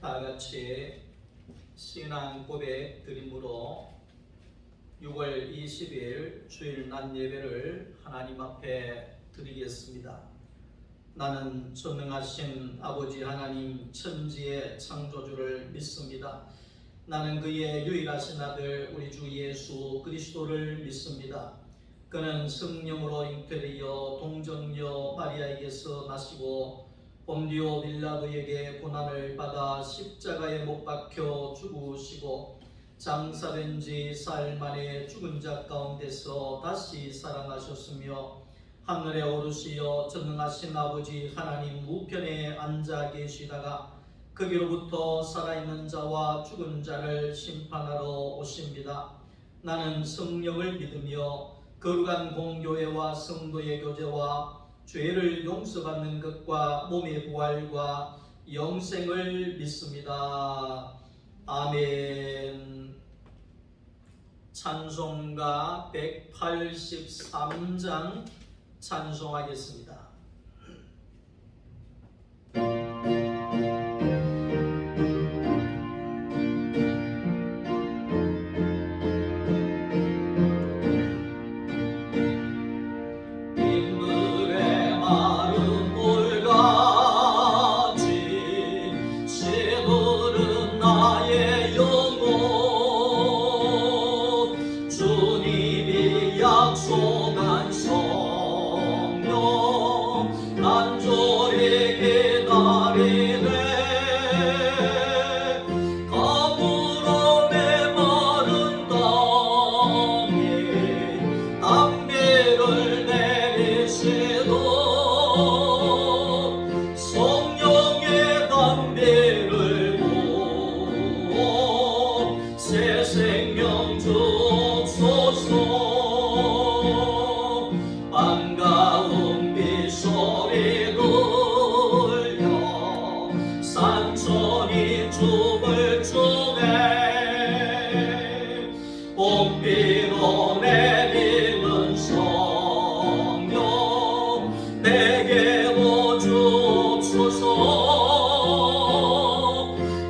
다 같이 신앙 고백 드림으로 6월 20일 주일 낮 예배를 하나님 앞에 드리겠습니다. 나는 전능하신 아버지 하나님 천지의 창조주를 믿습니다. 나는 그의 유일하신 아들 우리 주 예수 그리스도를 믿습니다. 그는 성령으로 잉태되어 동정녀 마리아에게서 나시고 본디오 빌라도에게 고난을 받아 십자가에 못 박혀 죽으시고 장사된 지 사흘 만에 죽은 자 가운데서 다시 살아나셨으며 하늘에 오르시어 전능하신 아버지 하나님 우편에 앉아 계시다가 거기로부터 살아있는 자와 죽은 자를 심판하러 오십니다. 나는 성령을 믿으며 거룩한 공교회와 성도의 교제와 죄를 용서받는 것과 몸의 부활과 영생을 믿습니다. 아멘. 찬송가 183장 찬송하겠습니다. 약속한 성령 간절히 기다리네. 가물어 메마른 땅에 담비를 내리시도 성령의 담비를 부어 새 생명 주옵소서. 반가운 빗소리 들려 산천이 춤을 추네. 봄비로 내리는 성령 내게로 주옵소서.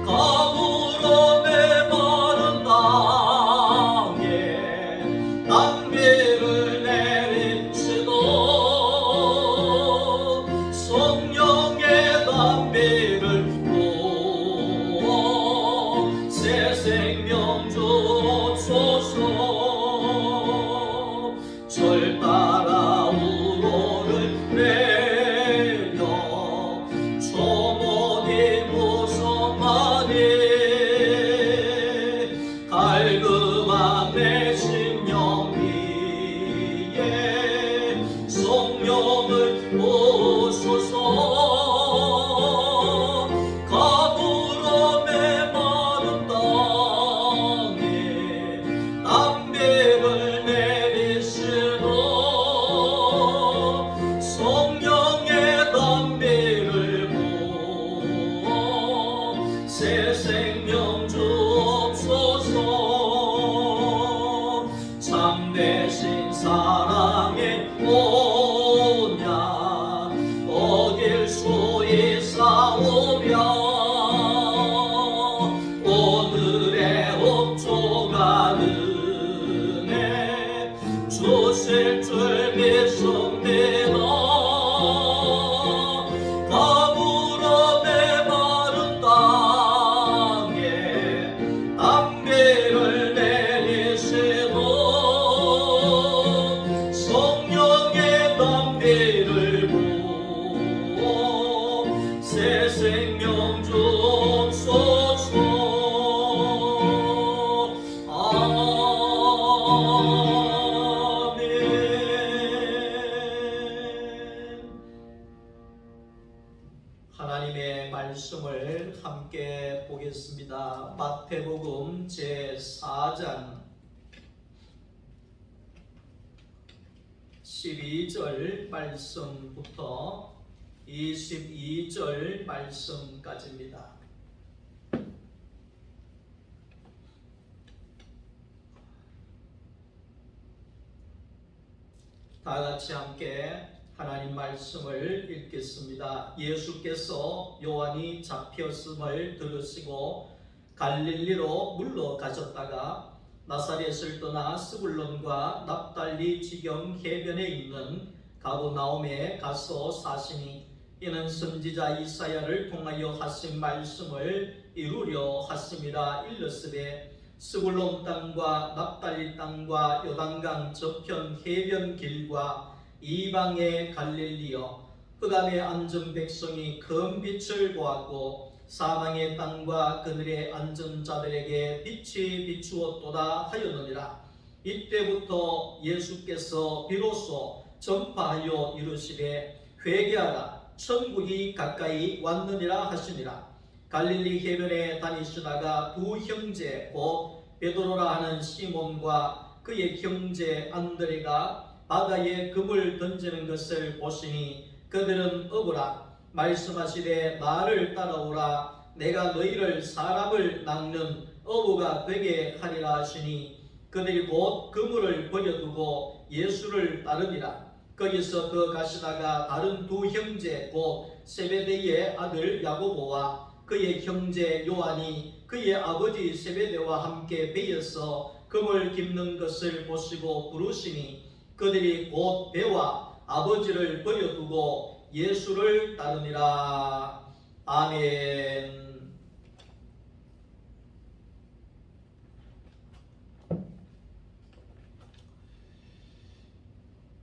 가물어 메마른 땅에 담비를 성령의 담비를 부어 새 생명 주옵소서. 절 따라 우로를 내려 초모니 무성하니 갈급한 내 심령 위에 성령을 부소서. 가물어 메마른 땅에 담비를 내리시도 성령의 담비를 부어 새 생명 주옵소서. 참되신 사랑의 오냐 어길 수 있사오랴. 오늘의 옥조가 은혜 주실 줄 믿습니다. 가물어 메마른 땅에 담비를 내리시도 성령의 담비를 부어 새 생명 주옵소서. 아멘. 하나님의 말씀을 함께 보겠습니다. 마태복음 제4장 12절 말씀부터 22절 말씀까지입니다. 다 같이 함께 하나님 말씀을 읽겠습니다. 예수께서 요한이 잡혔음을 들으시고 갈릴리로 물러가셨다가 나사렛을 떠나 스불론과 납달리 지경 해변에 있는 가버나움에 가서 사시니 이는 선지자 이사야를 통하여 하신 말씀을 이루려 하심이라. 일렀으되 스불론 땅과 납달리 땅과 요단강 저편 해변 길과 이방의 갈릴리여, 흑암에 앉은 백성이 큰 빛을 보았고 사망의 땅과 그늘에 앉은 자들에게 빛이 비추었도다 하였느니라. 이때부터 예수께서 비로소 전파하여 이르시되 회개하라, 천국이 가까이 왔느니라 하시니라. 갈릴리 해변에 다니시다가 두 형제 곧 베드로라 하는 시몬과 그의 형제 안드레가 바다에 금을 던지는 것을 보시니 그들은 어부라. 말씀하시되 나를 따라오라, 내가 너희를 사람을 낚는 어부가 되게 하리라 하시니 그들이 곧 그물을 버려두고 예수를 따르니라. 거기서 더 가시다가 다른 두 형제 곧 세베대의 아들 야고보와 그의 형제 요한이 그의 아버지 세베대와 함께 배에서 금을 깁는 것을 보시고 부르시니 그들이 곧 배와 아버지를 버려두고 예수를 따르니라. 아멘.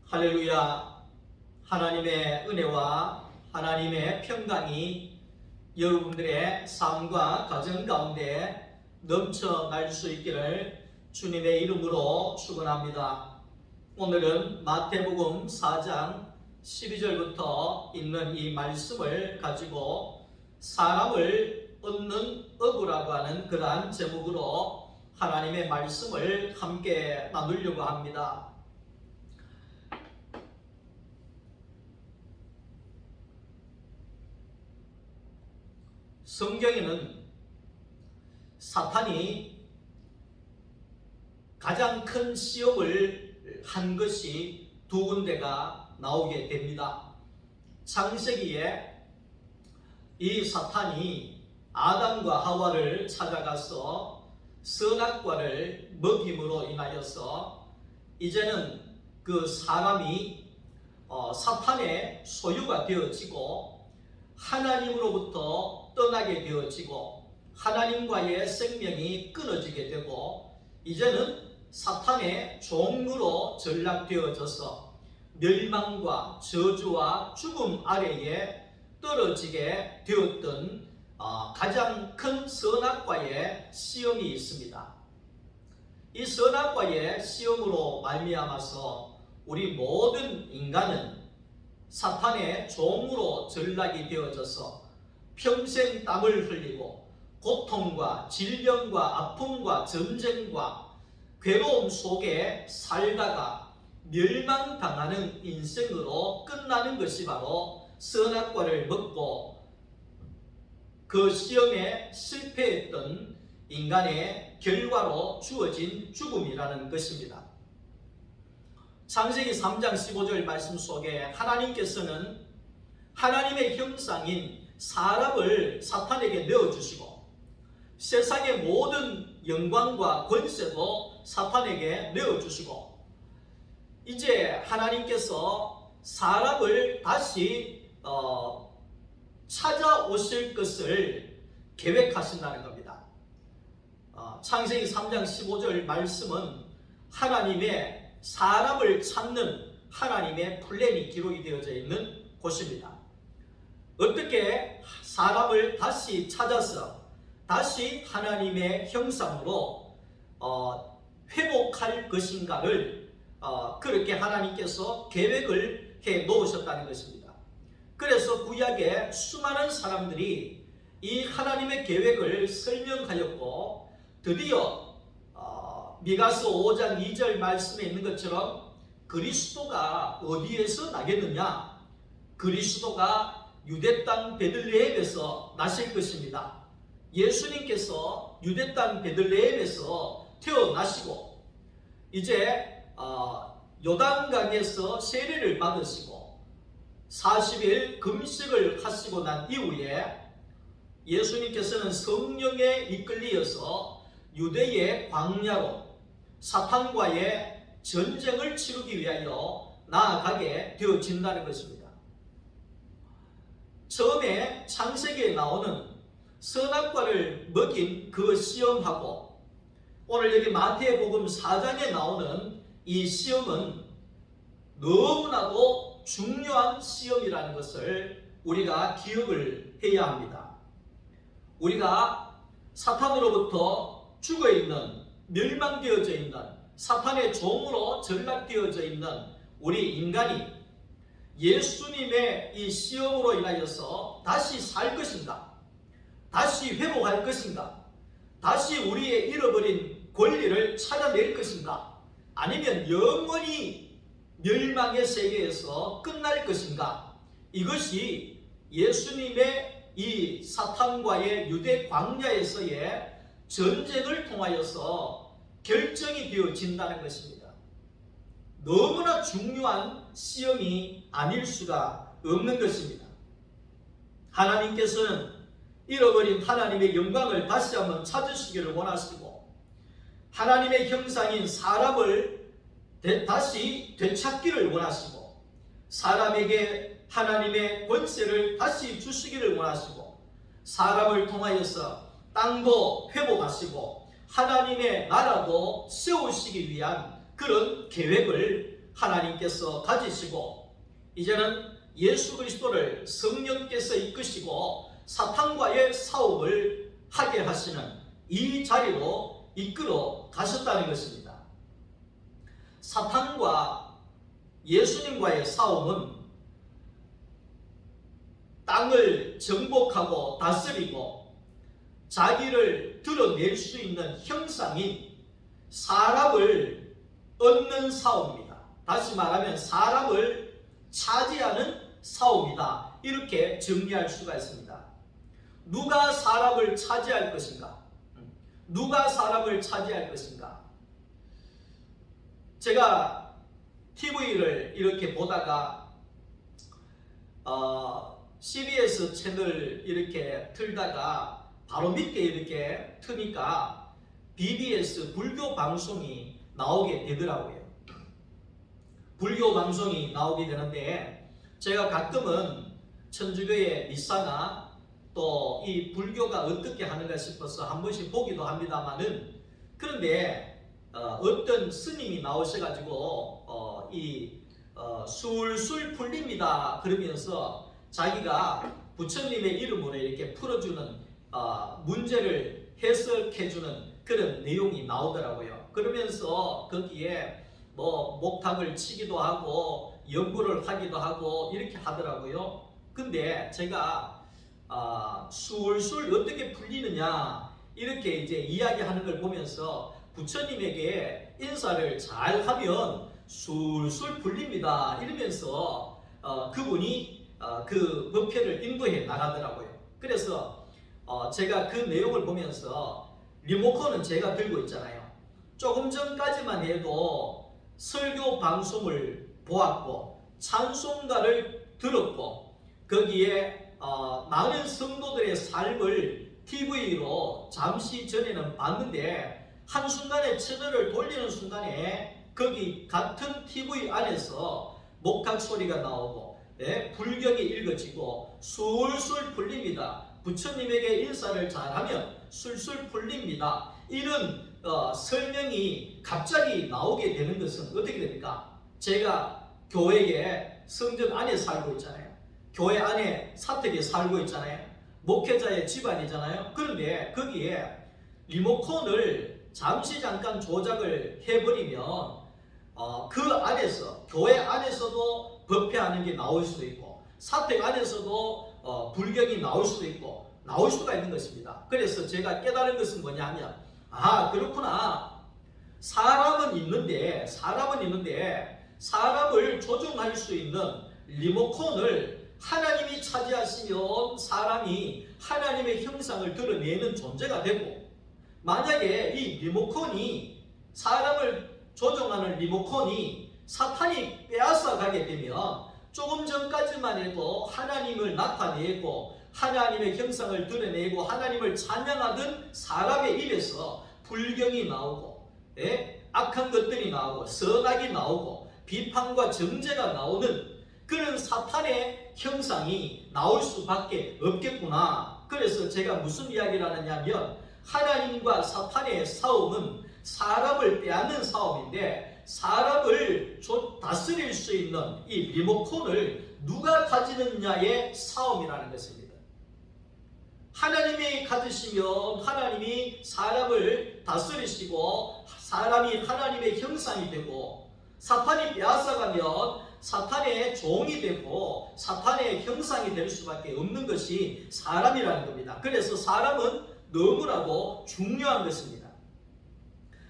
할렐루야. 하나님의 은혜와 하나님의 평강이 여러분들의 삶과 가정 가운데 넘쳐날 수 있기를 주님의 이름으로 축원합니다. 오늘은 마태복음 4장 12절부터 있는 이 말씀을 가지고 사람을 얻는 어부라고 하는 그러한 제목으로 하나님의 말씀을 함께 나누려고 합니다. 성경에는 사탄이 가장 큰 시험을 한 것이 두 군데가 나오게 됩니다. 창세기에 이 사탄이 아담과 하와를 찾아가서 선악과를 먹임으로 인하여서 이제는 그 사람이 사탄의 소유가 되어지고 하나님으로부터 떠나게 되어지고 하나님과의 생명이 끊어지게 되고 이제는 사탄의 종으로 전락되어져서 멸망과 저주와 죽음 아래에 떨어지게 되었던 가장 큰 선악과의 시험이 있습니다. 이 선악과의 시험으로 말미암아서 우리 모든 인간은 사탄의 종으로 전락이 되어져서 평생 땀을 흘리고 고통과 질병과 아픔과 전쟁과 괴로움 속에 살다가 멸망당하는 인생으로 끝나는 것이 바로 선악과를 먹고 그 시험에 실패했던 인간의 결과로 주어진 죽음이라는 것입니다. 창세기 3장 15절 말씀 속에 하나님께서는 하나님의 형상인 사람을 사탄에게 내어주시고 세상의 모든 영광과 권세도 사탄에게 내어주시고 이제 하나님께서 사람을 다시 찾아오실 것을 계획하신다는 겁니다. 창세기 3장 15절 말씀은 하나님의 사람을 찾는 하나님의 플랜이 기록이 되어져 있는 곳입니다. 어떻게 사람을 다시 찾아서 다시 하나님의 형상으로 회복할 것인가를 그렇게 하나님께서 계획을 해 놓으셨다는 것입니다. 그래서 구약의 수많은 사람들이 이 하나님의 계획을 설명하였고 드디어 미가서 5장 2절 말씀에 있는 것처럼 그리스도가 어디에서 나겠느냐? 그리스도가 유대 땅 베들레헴에서 나실 것입니다. 예수님께서 유대 땅 베들레헴에서 태어나시고 이제 요단강에서 세례를 받으시고 40일 금식을 하시고 난 이후에 예수님께서는 성령에 이끌리어서 유대의 광야로 사탄과의 전쟁을 치르기 위하여 나아가게 되어진다는 것입니다. 처음에 창세기에 나오는 선악과를 먹인 그 시험하고 오늘 여기 마태복음 4장에 나오는 이 시험은 너무나도 중요한 시험이라는 것을 우리가 기억을 해야 합니다. 우리가 사탄으로부터 죽어있는, 멸망되어져 있는, 사탄의 종으로 전락되어져 있는 우리 인간이 예수님의 이 시험으로 인하여서 다시 살 것인가? 다시 회복할 것인가? 다시 우리의 잃어버린 권리를 찾아낼 것인가? 아니면 영원히 멸망의 세계에서 끝날 것인가? 이것이 예수님의 이 사탄과의 유대 광야에서의 전쟁을 통하여서 결정이 되어진다는 것입니다. 너무나 중요한 시험이 아닐 수가 없는 것입니다. 하나님께서는 잃어버린 하나님의 영광을 다시 한번 찾으시기를 원하시고 하나님의 형상인 사람을 다시 되찾기를 원하시고 사람에게 하나님의 권세를 다시 주시기를 원하시고 사람을 통하여서 땅도 회복하시고 하나님의 나라도 세우시기 위한 그런 계획을 하나님께서 가지시고 이제는 예수 그리스도를 성령께서 이끄시고 사탄과의 싸움을 하게 하시는 이 자리로 이끌어 가셨다는 것입니다. 사탄과 예수님과의 싸움은 땅을 정복하고 다스리고 자기를 드러낼 수 있는 형상인 사람을 얻는 싸움입니다. 다시 말하면 사람을 차지하는 싸움이다. 이렇게 정리할 수가 있습니다. 누가 사람을 차지할 것인가? 누가 사람을 차지할 것인가? 제가 TV를 이렇게 보다가 CBS 채널 이렇게 틀다가 바로 밑에 이렇게 트니까 BBS 불교 방송이 나오게 되더라고요. 불교 방송이 나오게 되는데 제가 가끔은 천주교의 미사나 또 이 불교가 어떻게 하는가 싶어서 한 번씩 보기도 합니다만은 그런데 어떤 스님이 나오셔가지고 술술 풀립니다 그러면서 자기가 부처님의 이름으로 이렇게 풀어주는 문제를 해석해주는 그런 내용이 나오더라고요. 그러면서 거기에 뭐 목탁을 치기도 하고 연구를 하기도 하고 이렇게 하더라고요. 근데 제가 술술 어떻게 풀리느냐 이렇게 이제 이야기하는 걸 보면서 부처님에게 인사를 잘 하면 술술 풀립니다 이러면서 그분이 그 법회를 인도해 나가더라고요. 그래서 제가 그 내용을 보면서 리모컨은 제가 들고 있잖아요. 조금 전까지만 해도 설교 방송을 보았고 찬송가를 들었고 거기에 많은 성도들의 삶을 TV로 잠시 전에는 봤는데 한순간에 채널을 돌리는 순간에 거기 같은 TV 안에서 목탁 소리가 나오고 불경이 읽어지고 술술 풀립니다. 부처님에게 인사를 잘하면 술술 풀립니다. 이런 설명이 갑자기 나오게 되는 것은 어떻게 됩니까? 제가 교회의 성전 안에 살고 있잖아요. 교회 안에 사택에 살고 있잖아요. 목회자의 집안이잖아요. 그런데 거기에 리모컨을 잠시 잠깐 조작을 해버리면 그 안에서 교회 안에서도 법회하는 게 나올 수도 있고 사택 안에서도 불경이 나올 수도 있고 나올 수가 있는 것입니다. 그래서 제가 깨달은 것은 뭐냐 하면 그렇구나. 사람은 있는데 사람을 조종할 수 있는 리모컨을 하나님이 차지하시면 사람이 하나님의 형상을 드러내는 존재가 되고 만약에 이 리모컨이 사람을 조종하는 리모컨이 사탄이 빼앗아 가게 되면 조금 전까지만 해도 하나님을 나타내고 하나님의 형상을 드러내고 하나님을 찬양하던 사람의 입에서 불경이 나오고 악한 것들이 나오고 선악이 나오고 비판과 정죄가 나오는 그런 사탄의 형상이 나올 수밖에 없겠구나. 그래서 제가 무슨 이야기를 하느냐면 하나님과 사탄의 싸움은 사람을 빼앗는 싸움인데 사람을 다스릴 수 있는 이 리모컨을 누가 가지느냐의 싸움이라는 것입니다. 하나님이 가지시면 하나님이 사람을 다스리시고 사람이 하나님의 형상이 되고 사탄이 빼앗아가면 사탄의 종이 되고 사탄의 형상이 될 수밖에 없는 것이 사람이라는 겁니다. 그래서 사람은 너무나도 중요한 것입니다.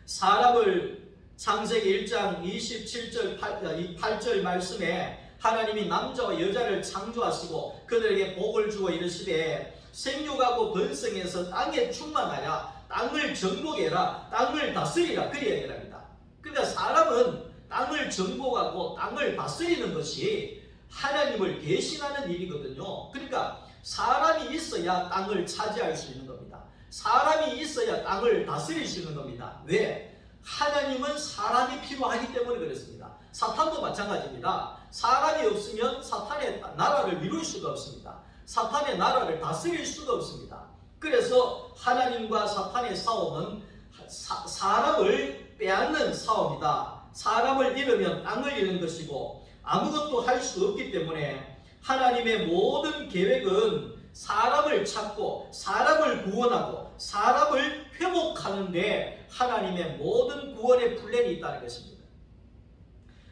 사람을 창세기 1장 27절 8절 말씀에 하나님이 남자와 여자를 창조하시고 그들에게 복을 주어 이르시되 생육하고 번성해서 땅에 충만하여 땅을 정복해라 땅을 다스리라 그래야 합니다. 그러니까 사람은 땅을 정복하고 땅을 다스리는 것이 하나님을 대신하는 일이거든요. 그러니까 사람이 있어야 땅을 차지할 수 있는 겁니다. 사람이 있어야 땅을 다스릴 수 있는 겁니다. 왜? 하나님은 사람이 필요하기 때문에 그렇습니다. 사탄도 마찬가지입니다. 사람이 없으면 사탄의 나라를 이룰 수가 없습니다. 사탄의 나라를 다스릴 수가 없습니다. 그래서 하나님과 사탄의 싸움은 사람을 빼앗는 싸움이다. 사람을 잃으면 땅을 잃는 것이고 아무것도 할 수 없기 때문에 하나님의 모든 계획은 사람을 찾고 사람을 구원하고 사람을 회복하는 데 하나님의 모든 구원의 플랜이 있다는 것입니다.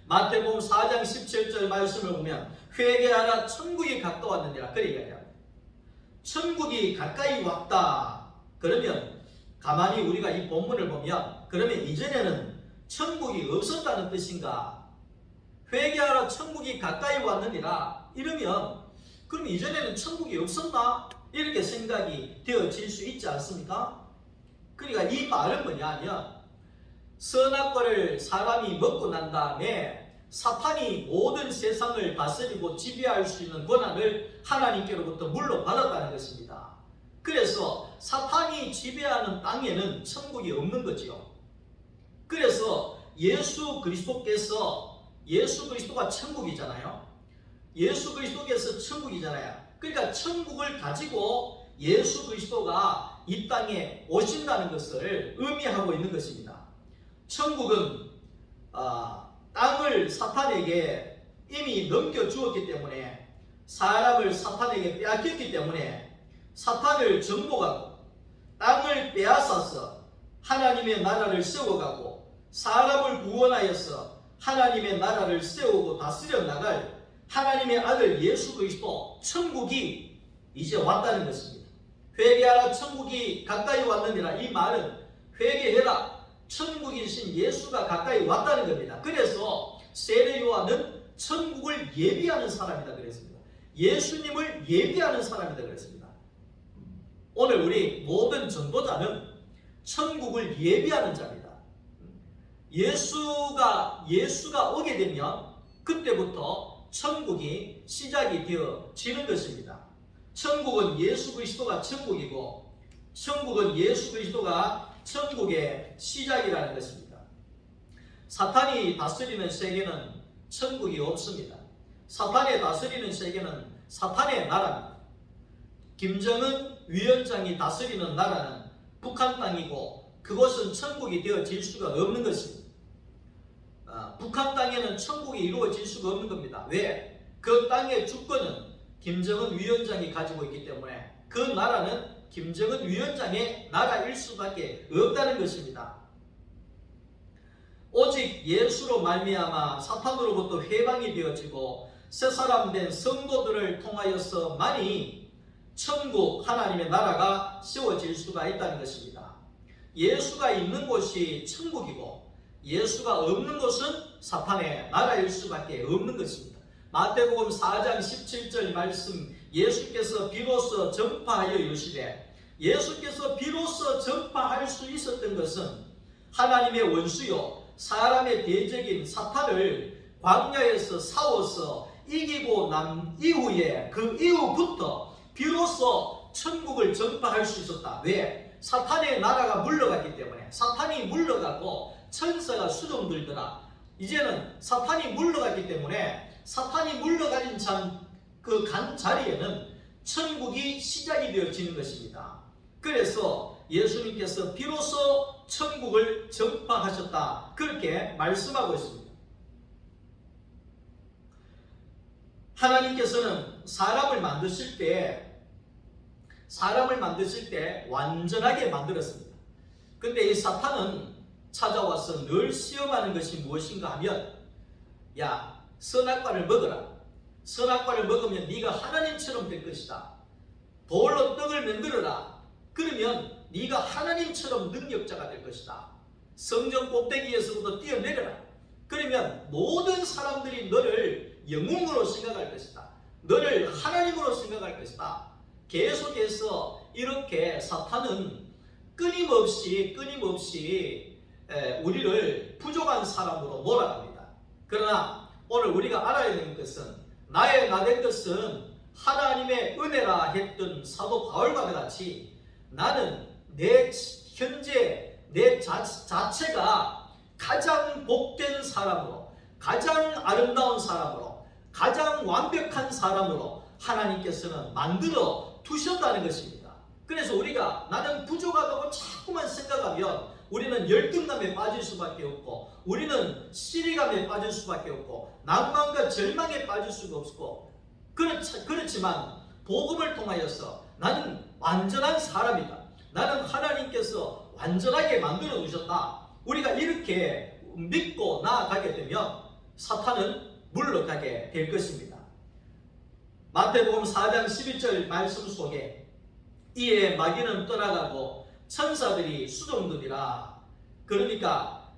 마태복음 4장 17절 말씀을 보면 회개하라 천국이 가까웠느니라 그렇게 이야기합니다. 천국이 가까이 왔다. 그러면 가만히 우리가 이 본문을 보면 그러면 이전에는 천국이 없었다는 뜻인가? 회개하라 천국이 가까이 왔느니라 이러면 그럼 이전에는 천국이 없었나? 이렇게 생각이 되어질 수 있지 않습니까? 그러니까 이 말은 뭐냐면 선악과를 사람이 먹고 난 다음에 사탄이 모든 세상을 다스리고 지배할 수 있는 권한을 하나님께로부터 물러받았다는 것입니다. 그래서 사탄이 지배하는 땅에는 천국이 없는 거죠. 그래서 예수 그리스도가 천국이잖아요. 예수 그리스도께서 천국이잖아요. 그러니까 천국을 가지고 예수 그리스도가 이 땅에 오신다는 것을 의미하고 있는 것입니다. 천국은 땅을 사탄에게 이미 넘겨주었기 때문에 사람을 사탄에게 빼앗겼기 때문에 사탄을 정복하고 땅을 빼앗아서 하나님의 나라를 세워가고 사람을 구원하여서 하나님의 나라를 세우고 다스려 나갈 하나님의 아들 예수 그리스도 천국이 이제 왔다는 것입니다. 회개하라 천국이 가까이 왔느니라 이 말은 회개해라 천국이신 예수가 가까이 왔다는 겁니다. 그래서 세례 요한은 천국을 예비하는 사람이다 그랬습니다. 예수님을 예비하는 사람이다 그랬습니다. 오늘 우리 모든 전도자는 천국을 예비하는 자입니다. 예수가 오게 되면 그때부터 천국이 시작이 되어지는 것입니다. 천국은 예수 그리스도가 천국이고 천국은 예수 그리스도가 천국의 시작이라는 것입니다. 사탄이 다스리는 세계는 천국이 없습니다. 사탄이 다스리는 세계는 사탄의 나라입니다. 김정은 위원장이 다스리는 나라는 북한 땅이고 그것은 천국이 되어질 수가 없는 것입니다. 북한 땅에는 천국이 이루어질 수가 없는 겁니다. 왜? 그 땅의 주권은 김정은 위원장이 가지고 있기 때문에 그 나라는 김정은 위원장의 나라일 수밖에 없다는 것입니다. 오직 예수로 말미암아 사탄으로부터 해방이 되어지고 새사람 된 성도들을 통하여서만이 천국 하나님의 나라가 세워질 수가 있다는 것입니다. 예수가 있는 곳이 천국이고 예수가 없는 곳은 사탄의 나라일 수밖에 없는 것입니다. 마태복음 4장 17절 말씀 예수께서 비로소 전파하여 이르시되 예수께서 비로소 전파할 수 있었던 것은 하나님의 원수요 사람의 대적인 사탄을 광야에서 싸워서 이기고 난 이후에 그 이후부터 비로소 천국을 전파할 수 있었다. 왜? 사탄의 나라가 물러갔기 때문에. 사탄이 물러가고 천사가 수종들더라. 이제는 사탄이 물러갔기 때문에 사탄이 물러가진 그 간 자리에는 천국이 시작이 되어지는 것입니다. 그래서 예수님께서 비로소 천국을 전파하셨다. 그렇게 말씀하고 있습니다. 하나님께서는 사람을 만드실 때 완전하게 만들었습니다. 근데 이 사탄은 찾아와서 늘 시험하는 것이 무엇인가 하면, 야, 선악과를 먹어라. 선악과를 먹으면 네가 하나님처럼 될 것이다. 돌로 떡을 만들어라. 그러면 네가 하나님처럼 능력자가 될 것이다. 성전 꼭대기에서부터 뛰어내려라. 그러면 모든 사람들이 너를 영웅으로 생각할 것이다. 너를 하나님으로 생각할 것이다. 계속해서 이렇게 사탄은 끊임없이 우리를 부족한 사람으로 몰아갑니다. 그러나 오늘 우리가 알아야 되는 것은, 나의 나된 것은 하나님의 은혜라 했던 사도 바울과 같이 나는 내 현재 내 자체가 가장 복된 사람으로, 가장 아름다운 사람으로, 가장 완벽한 사람으로 하나님께서는 만들어 두셨다는 것입니다. 그래서 우리가 나는 부족하다고 자꾸만 생각하면 우리는 열등감에 빠질 수밖에 없고, 우리는 시리감에 빠질 수밖에 없고, 낭만과 절망에 빠질 수가 없고, 그렇지만 복음을 통하여서 나는 완전한 사람이다. 나는 하나님께서 완전하게 만들어 두셨다. 우리가 이렇게 믿고 나아가게 되면 사탄은 물러가게 될 것입니다. 마태복음 4장 12절 말씀 속에 이에 마귀는 떠나가고 천사들이 수종들이라. 그러니까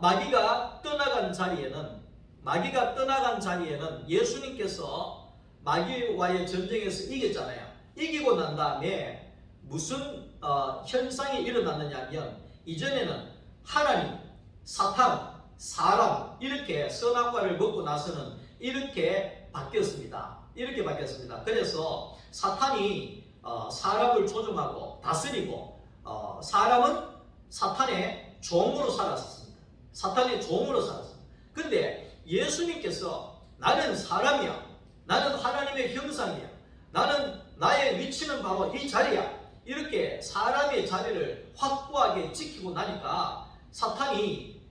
마귀가 떠나간 자리에는 예수님께서 마귀와의 전쟁에서 이겼잖아요. 이기고 난 다음에 무슨 현상이 일어났느냐면, 이전에는 하나님, 사탄, 사람, 이렇게 선악과를 먹고 나서는 이렇게 바뀌었습니다. 그래서 사탄이 사람을 조종하고 다스리고, 사람은 사탄의 종으로 살았습니다. 근데 예수님께서 나는 사람이야, 나는 하나님의 형상이야, 나의 위치는 바로 이 자리야, 이렇게 사람의 자리를 확고하게 지키고 나니까 사탄이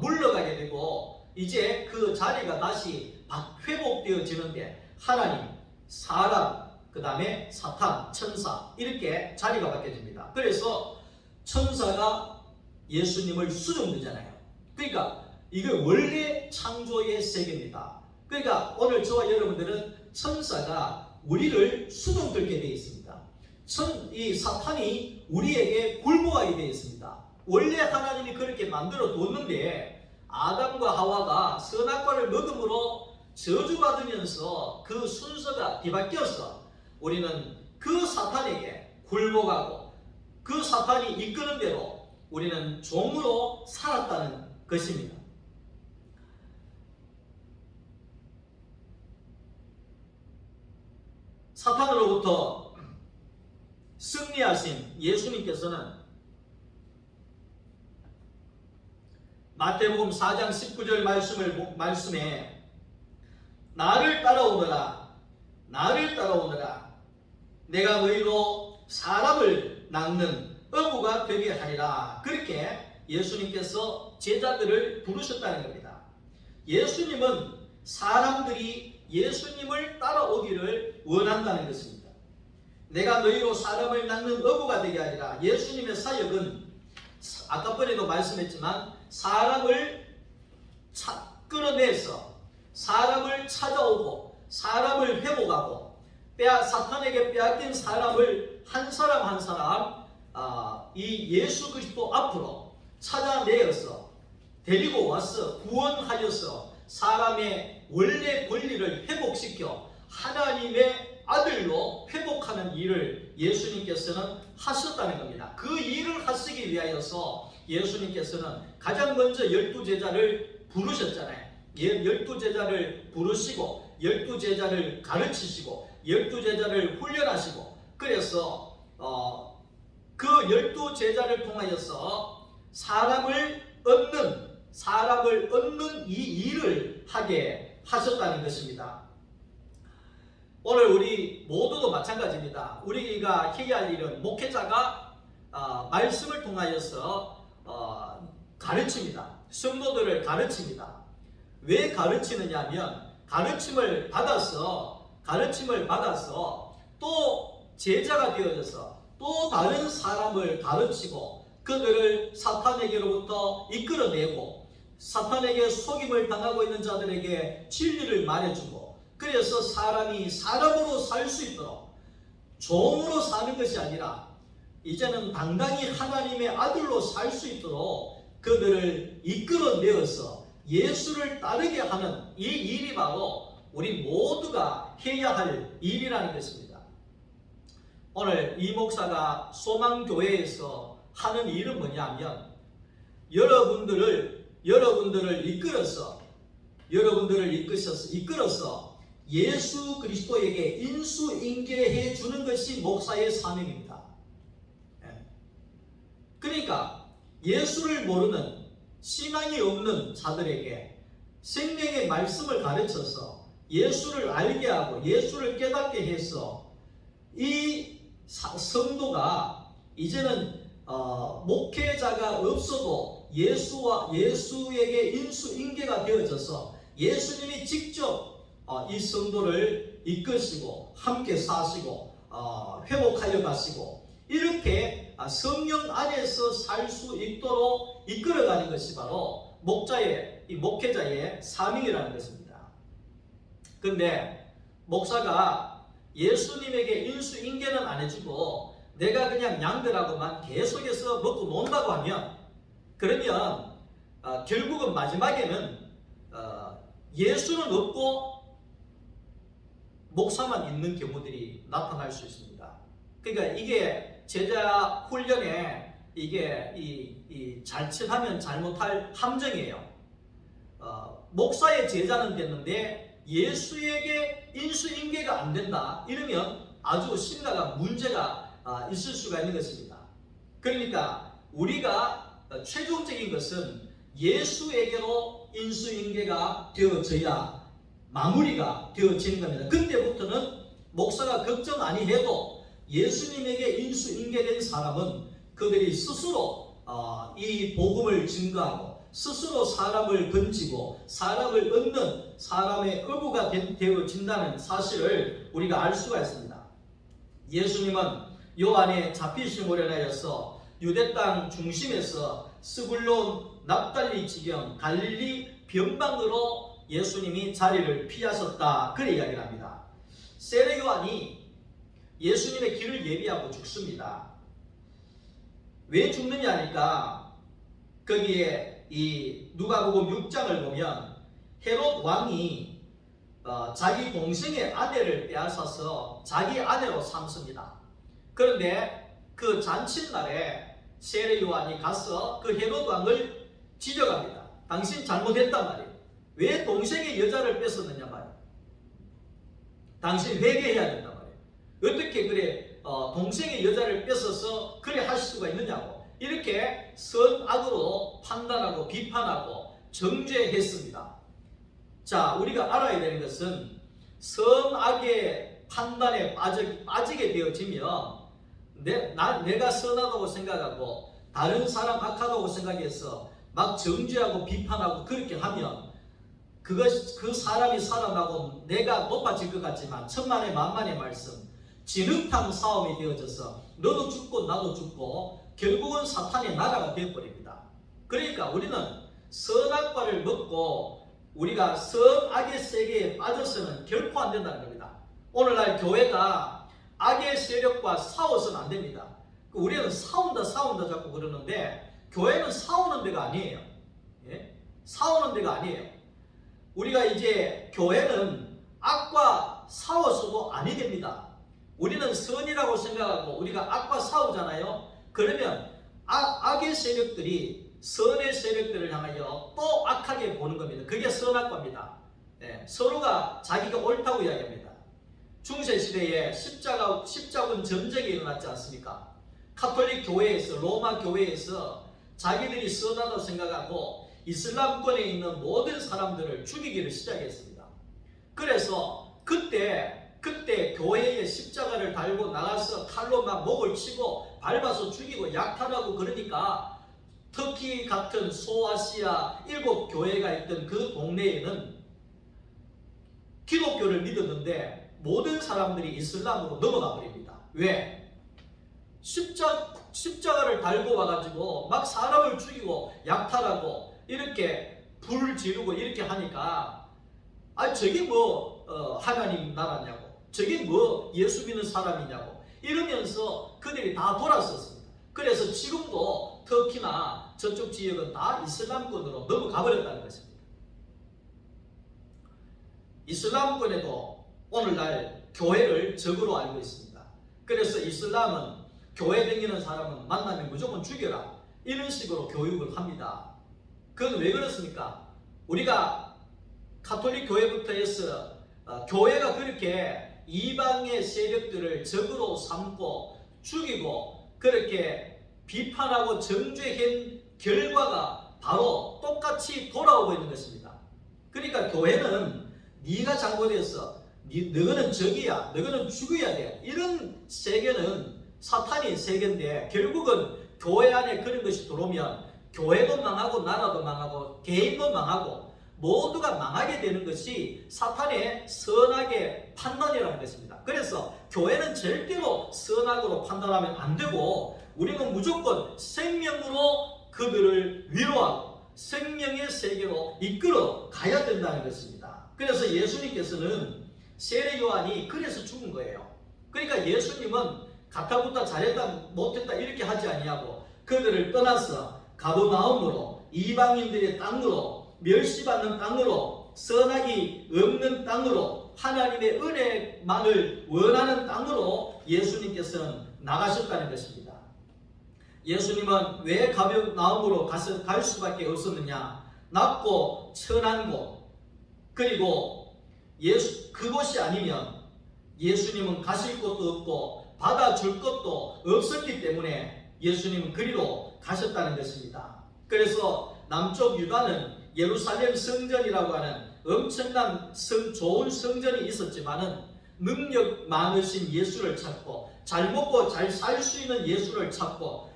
물러가게 되고, 이제 그 자리가 다시 회복되어지는데, 하나님, 사람, 그 다음에 사탄, 천사, 이렇게 자리가 바뀌어집니다. 그래서 천사가 예수님을 수종들잖아요. 그러니까 이게 원래 창조의 세계입니다. 그러니까 오늘 저와 여러분들은 천사가 우리를 수종들게 되어 있습니다. 이 사탄이 우리에게 굴복하게 되어 있습니다. 원래 하나님이 그렇게 만들어 뒀는데, 아담과 하와가 선악과를 먹음으로 저주받으면서 그 순서가 뒤바뀌어서 우리는 그 사탄에게 굴복하고 그 사탄이 이끄는 대로 우리는 종으로 살았다는 것입니다. 사탄으로부터 승리하신 예수님께서는 마태복음 4장 19절 말씀에 나를 따라오너라, 내가 너희로 사람을 낚는 어부가 되게 하리라. 그렇게 예수님께서 제자들을 부르셨다는 겁니다. 예수님은 사람들이 예수님을 따라오기를 원한다는 것입니다. 내가 너희로 사람을 낚는 어부가 되게 하리라. 예수님의 사역은 아까 전에도 말씀했지만 사람을 끌어내서 사람을 찾아오고 사람을 회복하고 사탄에게 빼앗긴 사람을 한 사람 한 사람 이 예수 그리스도 앞으로 찾아내어서 데리고 와서 구원하여서 사람의 원래 권리를 회복시켜 하나님의 아들로 회복하는 일을 예수님께서는 하셨다는 겁니다. 그 일을 하시기 위하여서 예수님께서는 가장 먼저 12제자를 부르셨잖아요. 12제자를 부르시고 12 제자를 가르치시고 12 제자를 훈련하시고 그래서 그 12 제자를 통하여서 사람을 얻는 이 일을 하게 하셨다는 것입니다. 오늘 우리 모두도 마찬가지입니다. 우리가 해야 할 일은 목회자가 말씀을 통하여서 가르칩니다. 성도들을 가르칩니다. 왜 가르치느냐 하면 가르침을 받아서 또 제자가 되어져서 또 다른 사람을 가르치고 그들을 사탄에게로부터 이끌어내고 사탄에게 속임을 당하고 있는 자들에게 진리를 말해주고 그래서 사람이 사람으로 살 수 있도록 종으로 사는 것이 아니라 이제는 당당히 하나님의 아들로 살 수 있도록 그들을 이끌어내어서 예수를 따르게 하는 이 일이 바로 우리 모두가 해야 할 일이라는 것입니다. 오늘 이 목사가 소망교회에서 하는 일은 뭐냐면 여러분들을 이끌어서 예수 그리스도에게 인수인계해 주는 것이 목사의 사명입니다. 그러니까 예수를 모르는 신앙이 없는 자들에게 생명의 말씀을 가르쳐서 예수를 알게 하고 예수를 깨닫게 해서 이 성도가 이제는 목회자가 없어도 예수에게 인수인계가 되어져서 예수님이 직접 이 성도를 이끄시고 함께 사시고 회복하여 가시고 이렇게 성령 안에서 살 수 있도록 이끌어가는 것이 바로 목회자의 사명이라는 것입니다. 그런데 목사가 예수님에게 인수인계는 안 해주고 내가 그냥 양들하고만 계속해서 먹고 논다고 하면 그러면 결국은 마지막에는 예수는 없고 목사만 있는 경우들이 나타날 수 있습니다. 그러니까 이게 제자 훈련에 이게 이 자칫하면 잘못할 함정이에요. 목사의 제자는 됐는데 예수에게 인수인계가 안 된다. 이러면 아주 심각한 문제가 있을 수가 있는 것입니다. 그러니까 우리가 최종적인 것은 예수에게로 인수인계가 되어져야 마무리가 되어지는 겁니다. 그때부터는 목사가 걱정 아니해도 예수님에게 인수인계된 사람은 그들이 스스로 이 복음을 증거하고 스스로 사람을 건지고 사람을 얻는 사람의 의무가 되어진다는 사실을 우리가 알 수가 있습니다. 예수님은 요한에 잡히심을 인하여서 유대 땅 중심에서 스불론, 납달리 지경, 갈릴리 변방으로 예수님이 자리를 피하셨다. 그렇게 이야기를 합니다. 세례 요한이 예수님의 길을 예비하고 죽습니다. 왜 죽느냐 하니까 거기에 이 누가복음 6장을 보면 헤롯 왕이 자기 동생의 아내를 빼앗아서 자기 아내로 삼습니다. 그런데 그 잔칫날에 세례 요한이 가서 그 헤롯 왕을 지적합니다. 당신 잘못했단 말이에요. 왜 동생의 여자를 뺏었느냐 말이에요. 당신 회개해야 된단 말이에요. 어떻게 그래 동생의 여자를 뺏어서 그래 할 수가 있느냐고 이렇게 선악으로 판단하고 비판하고 정죄했습니다. 자, 우리가 알아야 되는 것은 선악의 판단에 빠지게 되어지면 내가 선하다고 생각하고 다른 사람 악하다고 생각해서 막 정죄하고 비판하고 그렇게 하면 그 사람이 살아나고 내가 높아질 것 같지만 천만의 만만의 말씀 진흙탕 싸움이 되어져서 너도 죽고 나도 죽고 결국은 사탄의 나라가 되어버립니다. 그러니까 우리는 선악과를 먹고 우리가 선악의 세계에 빠져서는 결코 안 된다는 겁니다. 오늘날 교회가 악의 세력과 싸워서는 안 됩니다. 우리는 싸운다 자꾸 그러는데 교회는 싸우는 데가 아니에요. 싸우는 데가 아니에요. 우리가 이제 교회는 악과 싸워서도 아니 됩니다. 우리는 선이라고 생각하고 우리가 악과 싸우잖아요. 그러면 악의 세력들이 선의 세력들을 향하여 또 악하게 보는 겁니다. 그게 선악과입니다. 서로가 자기가 옳다고 이야기합니다. 중세시대에 십자군 전쟁이 일어났지 않습니까? 카톨릭 교회에서, 로마 교회에서 자기들이 선하다고 생각하고 이슬람권에 있는 모든 사람들을 죽이기를 시작했습니다. 그래서 그때 교회에 십자가를 달고 나가서 칼로 막 목을 치고 밟아서 죽이고 약탈하고 그러니까 터키 같은 소아시아 7교회가 있던 그 동네에는 기독교를 믿었는데 모든 사람들이 이슬람으로 넘어가 버립니다. 왜? 십자가를 달고 와가지고 막 사람을 죽이고 약탈하고 이렇게 불을 지르고 이렇게 하니까 저게 뭐 하나님 나라냐고, 저게 뭐 예수 믿는 사람이냐고 이러면서 그들이 다 돌아섰습니다. 그래서 지금도 터키나 저쪽 지역은 다 이슬람권으로 넘어가 버렸다는 것입니다. 이슬람권에도 오늘날 교회를 적으로 알고 있습니다. 그래서 이슬람은 교회 다니는 사람은 만나면 무조건 죽여라, 이런 식으로 교육을 합니다. 그건 왜 그렇습니까? 우리가 가톨릭 교회부터 해서 교회가 그렇게 이방의 세력들을 적으로 삼고 죽이고 그렇게 비판하고 정죄한 결과가 바로 똑같이 돌아오고 있는 것입니다. 그러니까 교회는 네가 잘못했어, 너는 적이야, 너는 죽어야 돼, 이런 세계는 사탄이 세계인데 결국은 교회 안에 그런 것이 들어오면 교회도 망하고 나라도 망하고 개인도 망하고 모두가 망하게 되는 것이 사탄의 선악의 판단이라는 것입니다. 그래서 교회는 절대로 선악으로 판단하면 안 되고 우리는 무조건 생명으로 그들을 위로하고 생명의 세계로 이끌어 가야 된다는 것입니다. 그래서 예수님께서는 세례 요한이 그래서 죽은 거예요. 그러니까 예수님은 가타부타 잘했다 못했다 이렇게 하지 아니하고 그들을 떠나서 가버나움으로, 이방인들의 땅으로, 멸시받는 땅으로, 선악이 없는 땅으로, 하나님의 은혜만을 원하는 땅으로 예수님께서는 나가셨다는 것입니다. 예수님은 왜 가버나움으로 갈 수밖에 없었느냐? 낮고 천한 곳, 그리고 그곳이 아니면 예수님은 가실 곳도 없고 받아줄 것도 없었기 때문에 예수님은 그리로 가셨다는 것입니다. 그래서 남쪽 유다는 예루살렘 성전이라고 하는 엄청난 좋은 성전이 있었지만은 능력 많으신 예수를 찾고 잘 먹고 잘 살 수 있는 예수를 찾고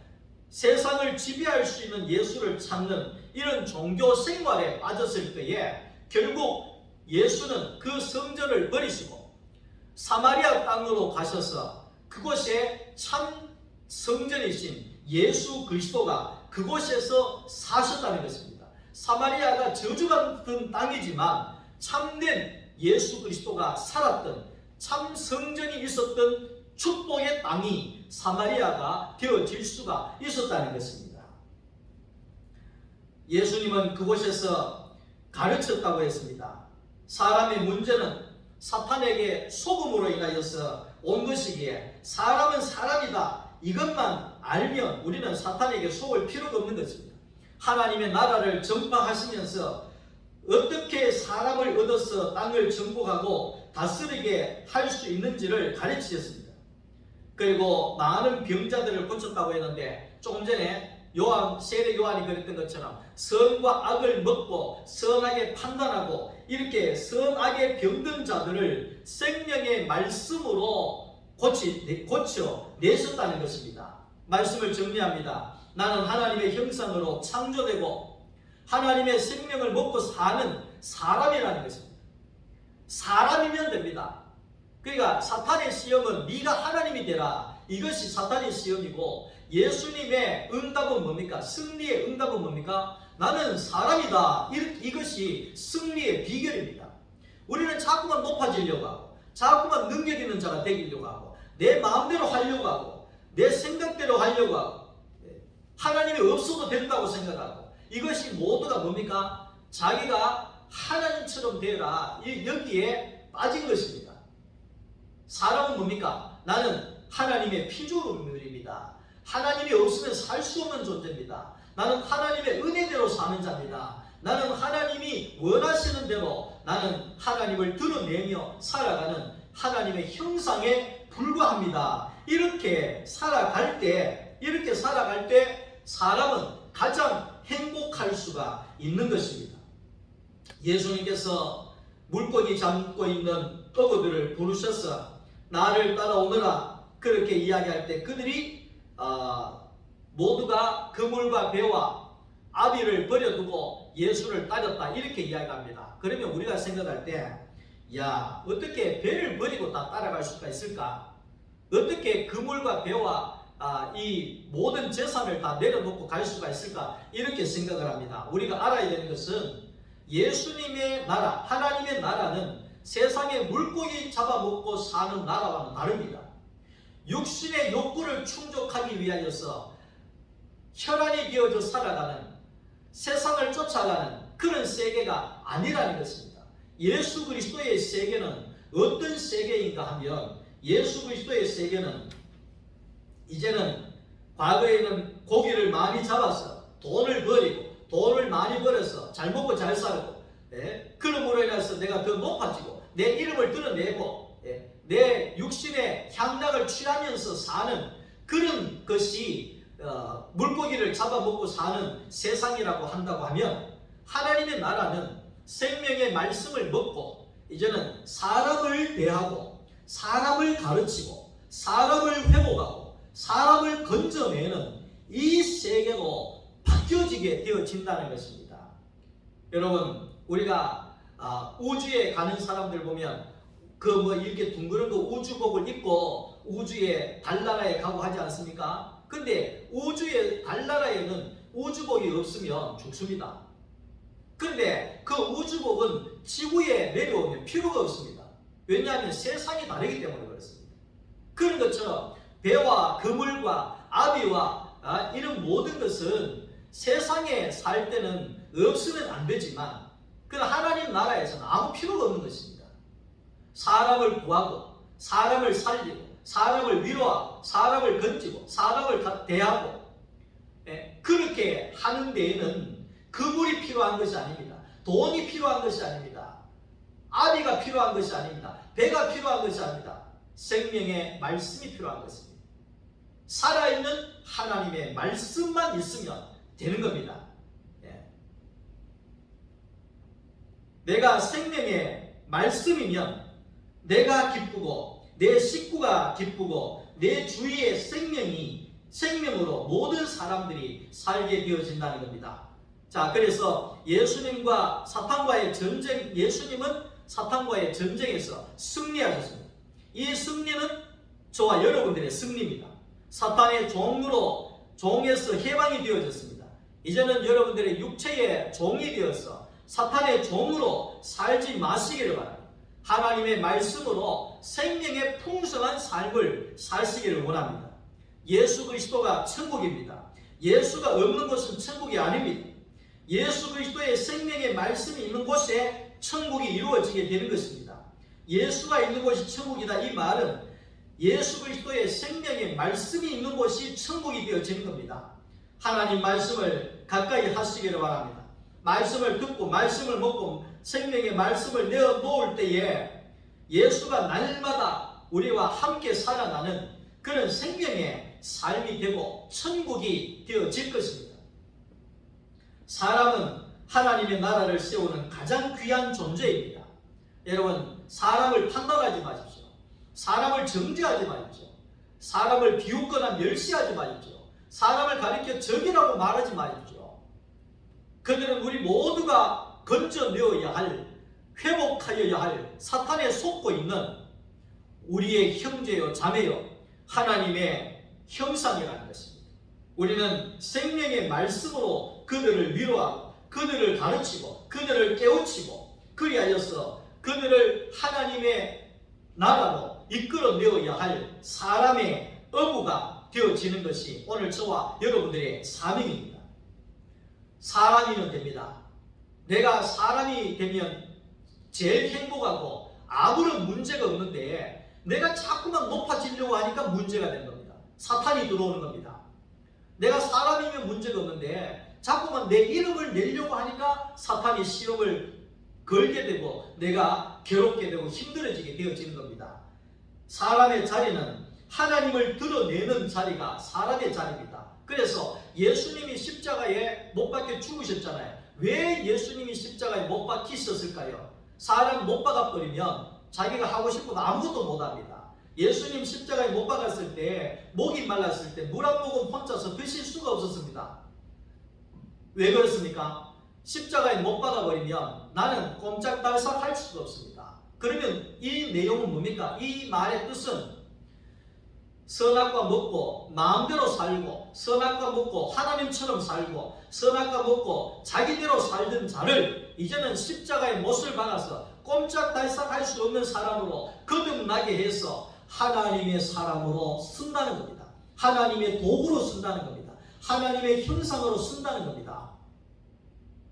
세상을 지배할 수 있는 예수를 찾는 이런 종교 생활에 빠졌을 때에 결국 예수는 그 성전을 버리시고 사마리아 땅으로 가셔서 그곳에 참 성전이신 예수 그리스도가 그곳에서 사셨다는 것입니다. 사마리아가 저주받은 땅이지만 참된 예수 그리스도가 살았던 참 성전이 있었던 축복의 땅이 사마리아가 되어질 수가 있었다는 것입니다. 예수님은 그곳에서 가르쳤다고 했습니다. 사람의 문제는 사탄에게 속음으로 인하여서 온 것이기에 사람은 사람이다, 이것만 알면 우리는 사탄에게 속을 필요가 없는 것입니다. 하나님의 나라를 전파하시면서 어떻게 사람을 얻어서 땅을 정복하고 다스리게 할 수 있는지를 가르치셨습니다. 그리고 많은 병자들을 고쳤다고 했는데 조금 전에 세례 요한이 그랬던 것처럼 선과 악을 먹고 선하게 판단하고 이렇게 선악에 병든 자들을 생명의 말씀으로 고쳐내셨다는 것입니다. 말씀을 정리합니다. 나는 하나님의 형상으로 창조되고 하나님의 생명을 먹고 사는 사람이라는 것입니다. 사람이면 됩니다. 그러니까 사탄의 시험은 네가 하나님이 되라, 이것이 사탄의 시험이고 예수님의 응답은 뭡니까? 승리의 응답은 뭡니까? 나는 사람이다, 이것이 승리의 비결입니다. 우리는 자꾸만 높아지려고 하고 자꾸만 능력 있는 자가 되려고 하고 내 마음대로 하려고 하고 내 생각대로 하려고 하고 하나님이 없어도 된다고 생각하고 이것이 모두가 뭡니까? 자기가 하나님처럼 되라, 여기에 빠진 것입니다. 사람은 뭡니까? 나는 하나님의 피조물입니다. 하나님이 없으면 살 수 없는 존재입니다. 나는 하나님의 은혜대로 사는 자입니다. 나는 하나님이 원하시는 대로 나는 하나님을 드러내며 살아가는 하나님의 형상에 불과합니다. 이렇게 살아갈 때 사람은 가장 행복할 수가 있는 것입니다. 예수님께서 물고기 잡고 있는 어부들을 부르셔서 나를 따라오너라 그렇게 이야기할 때 그들이 모두가 그물과 배와 아비를 버려두고 예수를 따랐다 이렇게 이야기합니다. 그러면 우리가 생각할 때 야, 어떻게 배를 버리고 다 따라갈 수가 있을까? 어떻게 그물과 배와 이 모든 재산을 다 내려놓고 갈 수가 있을까? 이렇게 생각을 합니다. 우리가 알아야 되는 것은 예수님의 나라, 하나님의 나라는 세상의 물고기 잡아먹고 사는 나라와는 다릅니다. 육신의 욕구를 충족하기 위하여서 혈안이 되어져 살아가는 세상을 쫓아가는 그런 세계가 아니라는 것입니다. 예수 그리스도의 세계는 어떤 세계인가 하면 예수 그리스도의 세계는 이제는 과거에는 고기를 많이 잡아서 돈을 버리고 돈을 많이 벌어서 잘 먹고 잘 살고 그러므로 인해서 내가 더 높아지고 내 이름을 드러내고 내 육신의 향락을 취하면서 사는 그런 것이 물고기를 잡아먹고 사는 세상이라고 한다고 하면 하나님의 나라는 생명의 말씀을 먹고 이제는 사람을 대하고 사람을 가르치고 사람을 회복하고 사람을 건져내는 이 세계로 바뀌어지게 되어진다는 것입니다. 여러분 우리가 우주에 가는 사람들 보면 이렇게 둥그런 거 우주복을 입고 우주의 달나라에 가고 하지 않습니까? 근데 우주의 달나라에는 우주복이 없으면 죽습니다. 그런데 그 우주복은 지구에 내려오면 필요가 없습니다. 왜냐하면 세상이 다르기 때문에 그렇습니다. 그런 것처럼 배와 그물과 아비와 이런 모든 것은 세상에 살 때는 없으면 안 되지만 그러나 하나님 나라에서는 아무 필요가 없는 것입니다. 사람을 구하고 사람을 살리고 사람을 위로하고 사람을 건지고 사람을 대하고 그렇게 하는 데에는 그물이 필요한 것이 아닙니다. 돈이 필요한 것이 아닙니다. 아비가 필요한 것이 아닙니다. 배가 필요한 것이 아닙니다. 생명의 말씀이 필요한 것입니다. 살아있는 하나님의 말씀만 있으면 되는 겁니다. 내가 생명의 말씀이면 내가 기쁘고 내 식구가 기쁘고 내 주위의 생명으로 모든 사람들이 살게 되어진다는 겁니다. 자, 그래서 예수님과 사탄과의 전쟁, 예수님은 사탄과의 전쟁에서 승리하셨습니다. 이 승리는 저와 여러분들의 승리입니다. 사탄의 종에서 해방이 되어졌습니다. 이제는 여러분들의 육체의 종이 되어서 사탄의 종으로 살지 마시기를 바랍니다. 하나님의 말씀으로 생명의 풍성한 삶을 사시기를 원합니다. 예수 그리스도가 천국입니다. 예수가 없는 곳은 천국이 아닙니다. 예수 그리스도의 생명의 말씀이 있는 곳에 천국이 이루어지게 되는 것입니다. 예수가 있는 곳이 천국이다. 이 말은 예수 그리스도의 생명의 말씀이 있는 곳이 천국이 되어지는 겁니다. 하나님 말씀을 가까이 하시기를 바랍니다. 말씀을 듣고 말씀을 먹고 생명의 말씀을 내어 놓을 때에 예수가 날마다 우리와 함께 살아나는 그런 생명의 삶이 되고 천국이 되어질 것입니다. 사람은 하나님의 나라를 세우는 가장 귀한 존재입니다. 여러분, 사람을 판단하지 마십시오. 사람을 정죄하지 마십시오. 사람을 비웃거나 멸시하지 마십시오. 사람을 가리켜 적이라고 말하지 마십시오. 그들은 우리 모두가 건져내어야 할, 회복하여야 할 사탄에 속고 있는 우리의 형제요 자매요 하나님의 형상이라는 것입니다. 우리는 생명의 말씀으로 그들을 위로하고 그들을 가르치고 그들을 깨우치고 그리하여서 그들을 하나님의 나라로 이끌어내어야 할 사람의 어부가 되어지는 것이 오늘 저와 여러분들의 사명입니다. 사람이면 됩니다. 내가 사람이 되면 제일 행복하고 아무런 문제가 없는데 내가 자꾸만 높아지려고 하니까 문제가 되는 겁니다. 사탄이 들어오는 겁니다. 내가 사람이면 문제가 없는데 자꾸만 내 이름을 내려고 하니까 사탄이 시험을 걸게 되고 내가 괴롭게 되고 힘들어지게 되어지는 겁니다. 사람의 자리는 하나님을 드러내는 자리가 사람의 자리입니다. 그래서 예수님이 십자가에 못 박혀 죽으셨잖아요. 왜 예수님이 십자가에 못 박히셨을까요? 사람 못 박아버리면 자기가 하고 싶어도 아무것도 못합니다. 예수님 십자가에 못 박았을 때 목이 말랐을 때 물 한 모금 혼자서 드실 수가 없었습니다. 왜 그렇습니까? 십자가에 못 박아버리면 나는 꼼짝달싹 할 수가 없습니다. 그러면 이 내용은 뭡니까? 이 말의 뜻은 선악과 먹고 마음대로 살고 선악과 먹고 하나님처럼 살고 선악과 먹고 자기대로 살던 자를 이제는 십자가에 못을 박아서 꼼짝달싹 할 수 없는 사람으로 거듭나게 해서 하나님의 사람으로 쓴다는 겁니다. 하나님의 도구로 쓴다는 겁니다. 하나님의 형상으로 쓴다는 겁니다.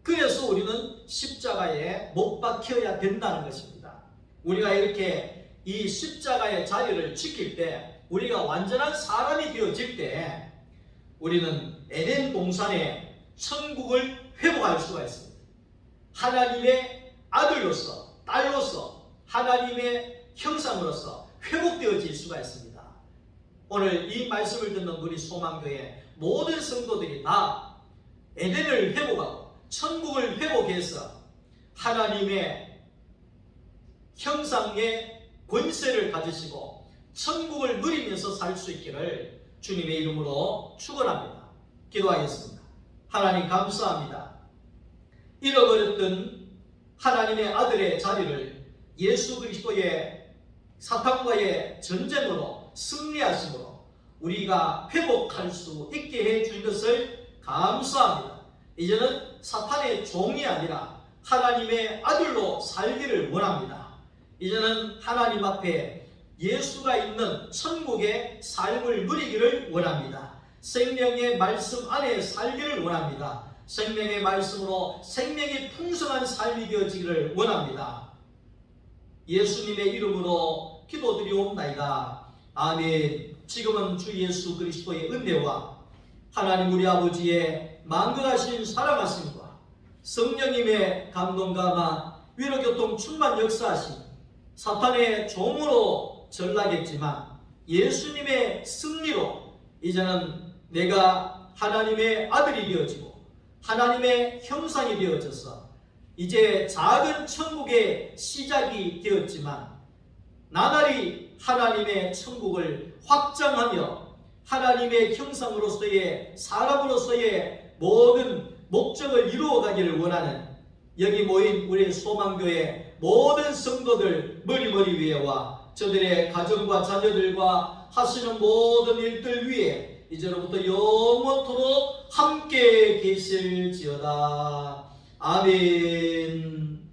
그래서 우리는 십자가에 못 박혀야 된다는 것입니다. 우리가 이렇게 이 십자가의 자리를 지킬 때 우리가 완전한 사람이 되어질 때 우리는 에덴 동산의 천국을 회복할 수가 있습니다. 하나님의 아들로서 딸로서 하나님의 형상으로서 회복되어질 수가 있습니다. 오늘 이 말씀을 듣는 우리 소망교회 모든 성도들이 다 에덴을 회복하고 천국을 회복해서 하나님의 형상의 권세를 가지시고 천국을 누리면서 살 수 있기를 주님의 이름으로 축원합니다. 기도하겠습니다. 하나님 감사합니다. 잃어버렸던 하나님의 아들의 자리를 예수 그리스도의 사탄과의 전쟁으로 승리하심으로 우리가 회복할 수 있게 해준 것을 감사합니다. 이제는 사탄의 종이 아니라 하나님의 아들로 살기를 원합니다. 이제는 하나님 앞에 예수가 있는 천국의 삶을 누리기를 원합니다. 생명의 말씀 안에 살기를 원합니다. 생명의 말씀으로 생명이 풍성한 삶이 되어지기를 원합니다. 예수님의 이름으로 기도드리옵나이다. 아멘. 지금은 주 예수 그리스도의 은혜와 하나님 우리 아버지의 만극하신 사랑하심과 성령님의 감동과 위로교통 충만 역사하심 사탄의 종으로 전락했지만 예수님의 승리로 이제는 내가 하나님의 아들이 되어지고 하나님의 형상이 되어져서 이제 작은 천국의 시작이 되었지만 나날이 하나님의 천국을 확장하며 하나님의 형상으로서의 사람으로서의 모든 목적을 이루어가기를 원하는 여기 모인 우리 소망교회 모든 성도들 머리머리 위에와 저들의 가정과 자녀들과 하시는 모든 일들 위에 이제로부터 영원토록 함께 계실지어다. 아멘.